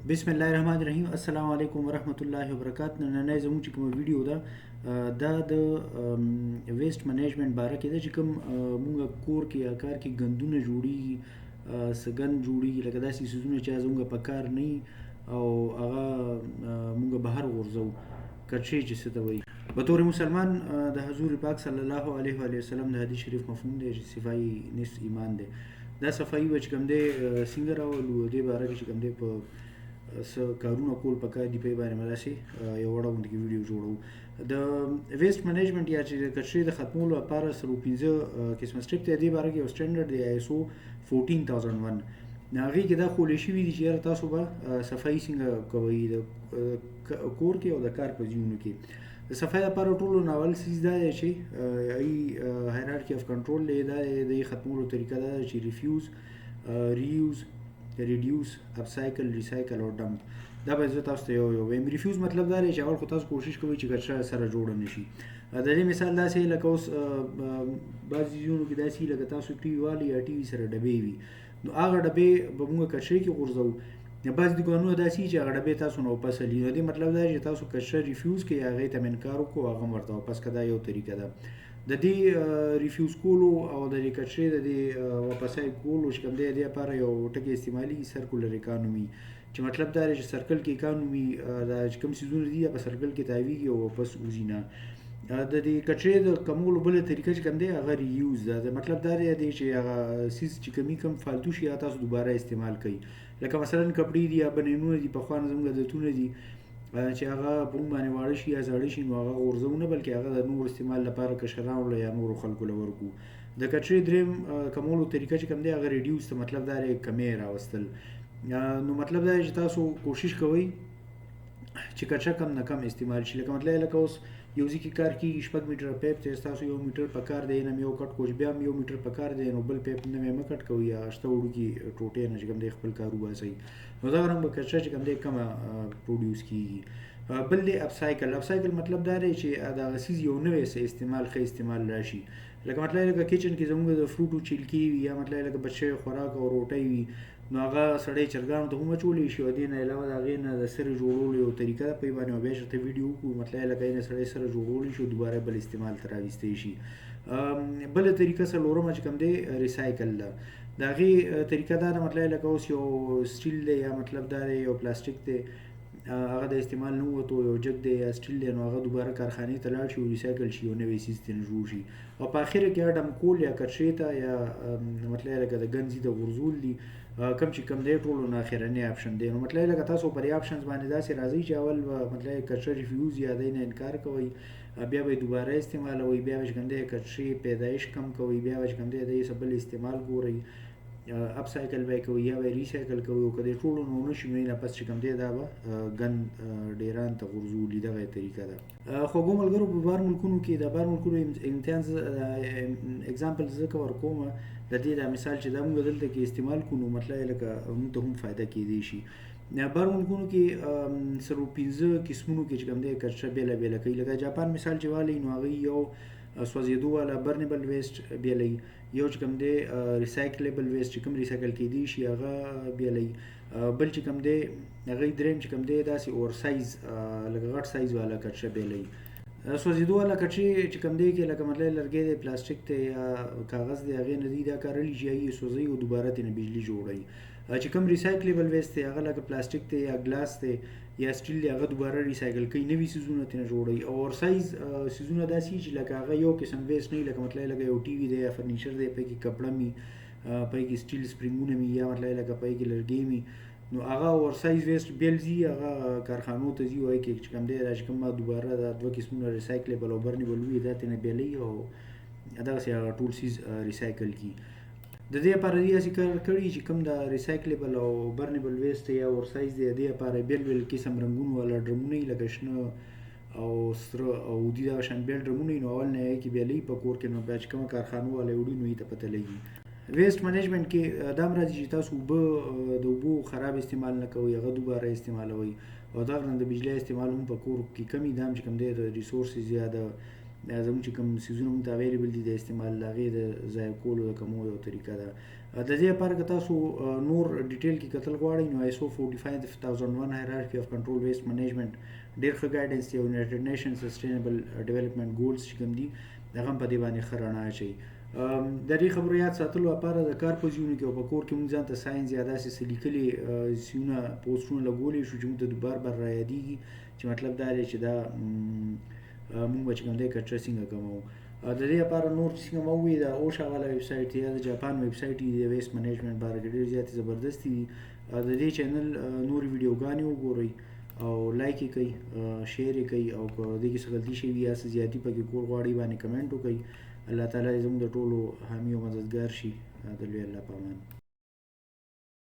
بسم الله الرحمن الرحیم. السلام علیکم ورحمت الله وبرکاته. نن زموږ چې کوم ویډیو ده دا د ویسټ منیجمنت باره کې ده چې کوم مونږ کور کې یا کار کې ګندونه جوړیږي، سګند جوړیږي، لکه داسې څیزونه چې زموږ په کار نه وي او هغه مونږ بهر غورځو، کچې چې څه ته وایي. بطور مسلمان د حضور پاک صلی الله علیه و وسلم د حدیث شریف مفهوم دی چې صفائی نصف ایمان دی. دا صفائی به چې کوم دی څنګه راولو، دې باره کې چې کوم دی په څه کارونه کول پکار دي، په باندې مداسې یو وړه غوندې ویډیو جوړو. د ویسټ منیجمنت یا چې کچرې د ختمولو لپاره 15 قسمه سټپ دی. دې باره کې یو سټنډرډ دی ISO 14001. هغې کې دا ښودل شوي دي چې یاره تاسو به صفایي څنګه کوئ د کور کې او د کار په ځایونو کې. د صفایي لپاره ټولو ناول څیز دا دی چې هایرارکي اف کنټرول دی. دا د ختمولو طریقه دا ده چې ریفیوز، ریوز، ریډیوس، اپسایکل، ریسایکل او ډمپ. دا به زه تاسو ته یو وایم. ریفیوز مطلب دا دی چې اول خو تاسو کوشش کوئ چې کچره سره جوړه نه شي. د دې مثال داسې لکه اوس بعضې ځایونو کې داسې لکه تاسو ټي وي والئ یا ټي وي سره ډبې وي، نو هغه ډبې به مونږ کچرې کې غورځوو. بعضې دوکانونه داسې چې هغه ډبې تاسو نه واپس هلي. نو دې مطلب دا دی چې تاسو کچره ریفیوز کوئ، هغې ته انکار وکړو، هغه هم ورته واپس کړه. دا یو طریقه ده د دې ریفیوز کولو او د دې کچرې د دې واپسای کولو چې کوم دی. دې لپاره یو ټکي استعمالي سرکولر اکانومي، چې مطلب دا دی چې سرکل کې اکانومي دا چې کوم څیزونه دي په سرکل کې تاویږي او واپس وځي نه. د دې کچرې د کمولو بله طریقه چې کوم دی هغه ریوز ده. مطلب دا دی چې هغه څیز چې کم فالتو شي هغه تاسو دوباره استعمال کوئ. لکه مثلا کپړې دي یا بنینونه دي، پخوا نه زموږ عادتونه دي چې هغه په موږ باندې واړه شي یا زاړه شي، نو هغه غورځو نه، بلکې هغه د نور استعمال لپاره کشرانو یا نورو خلکو له ورکو. د کچرې درېیم کمولو طریقه چې کوم دی هغه ریډیوس ته، مطلب دا دی کمې راوستل. نو مطلب دا دی چې تاسو کوشش کوئ چې کچره کم نه کم استعمال شي. لکه مطلب لکه اوس یو ځای کې کار کېږي 6 میټره پیپ دی، تاسو 1 میټر په کار دی، نه یو کټ کوچ، بیا هم 1 میټر په کار دی، نو بل پیپ نه مې مه کټ کوئ یا شته وړوکي ټوټې نه چې کوم دی خپل کار وباسئ. نو دا رنګ به کچره چې کوم دی کمه پروډیوس کېږي. بل دی اپسایکل. اپسایکل مطلب دا دی چې دغه څیز یو نوی څه استعمال ښه استعمال راشي. لکه مطلب لکه کچن کې زموږ د فروټو چیلکې وي یا مطلب لکه بچی خوراک او روټۍ وي، نو هغه سړی چرګانو ته هم اچولی شي. او دې نه علاوه د هغې نه د سرې جوړولو یو طریقه ده، په باندې بیا چې ته ویډیو وکړو، مطلب لکه یې نه سړی سره جوړولی شي او دوباره بل استعمال ته راویستی شي. بله طریقه څلورمه چې کوم دی ریسایکل ده. د هغې طریقه دا ده، مطلب لکه اوس یو سټیل دی یا مطلب دا دی یو پلاستیک دی، هغه د استعمال نه ووتو، یو جګ دی یا سټیل دی، نو هغه دوباره کارخانې ته لاړ شي او ریسایکل شي، یو نوی څیز ترې جوړ شي. او په اخره کې یا ډمکول یا کچرې ته یا مطلب لکه د ګنځي د غورځول دي، کم چې کم دی ټولو نه اخرنی آپشن دی. نو مطلب لکه تاسو پر آپشنز باندې داسې راځئ چې اول به مطلب کچره ریفیوز یا دی نه انکار کوئ، بیا به دوباره استعمالوئ، بیا به چې کوم دی کچرې پیدایش کم کوئ، بیا به چې کوم دی د یې څه بل استعمال ګورئ، اپسایکل به کوي یا به ریسایکل کوي. او که د ټولو نه ونه شي نو نه پس چې کوم دی دا به ګند ډیران ته غورځولي. دغه طریقه ده. خوږو ملګرو په بهر ملکونو کې د بهر ملکونو امتیاز اگزامپل زه کور کوم د دې دا مثال چې دا موږ دلته کې استعمال کړو، نو مطلب لکه موږ ته هم فایده کېدی شي. بهر ملکونو کې 15 قسمونو کې چې کوم دی کچره بېله بېله کوي. لکه جاپان مثال چې والی، نو هغوی یو سوځېدو والا برنیبل ویسټ بیلوي، یو چې کوم دی ریسایکلیبل ویسټ چې کوم ریسایکل کېدی شي هغه بیلوي، بل چې کوم دی هغوی درېیم چې کوم دی داسې اور سایز لکه غټ سایز والا کچره بیلوي. سوځېدو والا کچرې چې کوم دی کې لکه مطلب لرګی دی، پلاستیک دی یا کاغذ دی، هغې نه دی دا کارلی چې هغې یې سوځوي او دوباره ترېنه بجلي جوړوي. چې کوم ریسایکلیبل ویسټ دی هغه لکه پلاستیک دی یا ګلاس دی یا سټیل دی، هغه دوباره ریسایکل کوي، نوي څیزونه ترېنه جوړوي. او اور سایز څیزونه داسې چې لکه هغه یو قسم ویسټ نه وي، لکه مطلب لکه یو ټي وي دی یا فرنیچر دی، پکې کپړه مي، پکې سټیل سپرینګونه مي، یا مطلب لکه پکې لرګي مي، نو هغه اور سایز ویسټ بیل ځي، هغه کارخانو ته ځي، وایي کې چې کوم دی دا چې کوم دوباره دا دوه قسمونه ریسایکلیبل او برنیبل وي دا ترېنه بیلوي او دغسې هغه ټول څیز ریسایکل کړي. د دې لپاره دې هسې کار کړي چې کوم د ریسایکلیبل او برنیبل ویسټ یا اور سایز دی، د دې لپاره بیل بیل قسم رنګونو والا ډرمونه وي، لکه شنه او سره او ودي دغه شان بیل ډرمونه وي، نو اول نه یې کې بیلوي په کور کې، نو بیا چې کومه کارخانو والا وړي نو یې ته پته لګي. ویسټ منیجمنت کې دا هم راځي چې تاسو اوبه د اوبو خراب استعمال نه کوئ، هغه دوباره استعمالوئ. او دغه رنګ د بجلي استعمال هم په کور کې کم وي. دا هم چې کوم دی د ریسورسز یا د زموږ چې کوم څیزونه موږ ته اویلیبل دي د استعمال د هغې د ضایع کولو د کمولو یو طریقه ده. د دې لپاره که تاسو نور ډیټیل کې کتل غواړئ نو ISO 45001 hierarchy of control waste management ډېر ښه ګایډنس دی او یونایټډ نیشن سسټینبل ډیولپمنټ ګولز چې کوم دي هغه هم په دې باندې ښه رڼا اچوي. د دې خبرو یاد ساتلو لپاره د کار په ځایونو کې او په کور کې موږ ځان ته ساينس یا داسې څه لیکلي ځایونه پوسټونه لګولی شو چې موږ ته بار بار را یادېږي چې مطلب دا دی چې دا موږ به چې کوم دی کچره څنګه کموو. د دې لپاره نور چې څنګه مو ووایي د اوشا والا ویب سایټ دی یا د جاپان ویب سایټ دی د ویسټ منیجمنټ باره کې ډېرې زیاتې زبردستې دي. د دې چینل نورې ویډیوګانې وګورئ او لایک یې کوئ، شیر یې کوئ، او که دې کې څه غلطي شوي یا څه زیاتي پکې کول غواړئ باندې کمنټ وکړئ. الله تعالی زموږ د ټولو حامي او مددګار شي. د لوی الله په امان.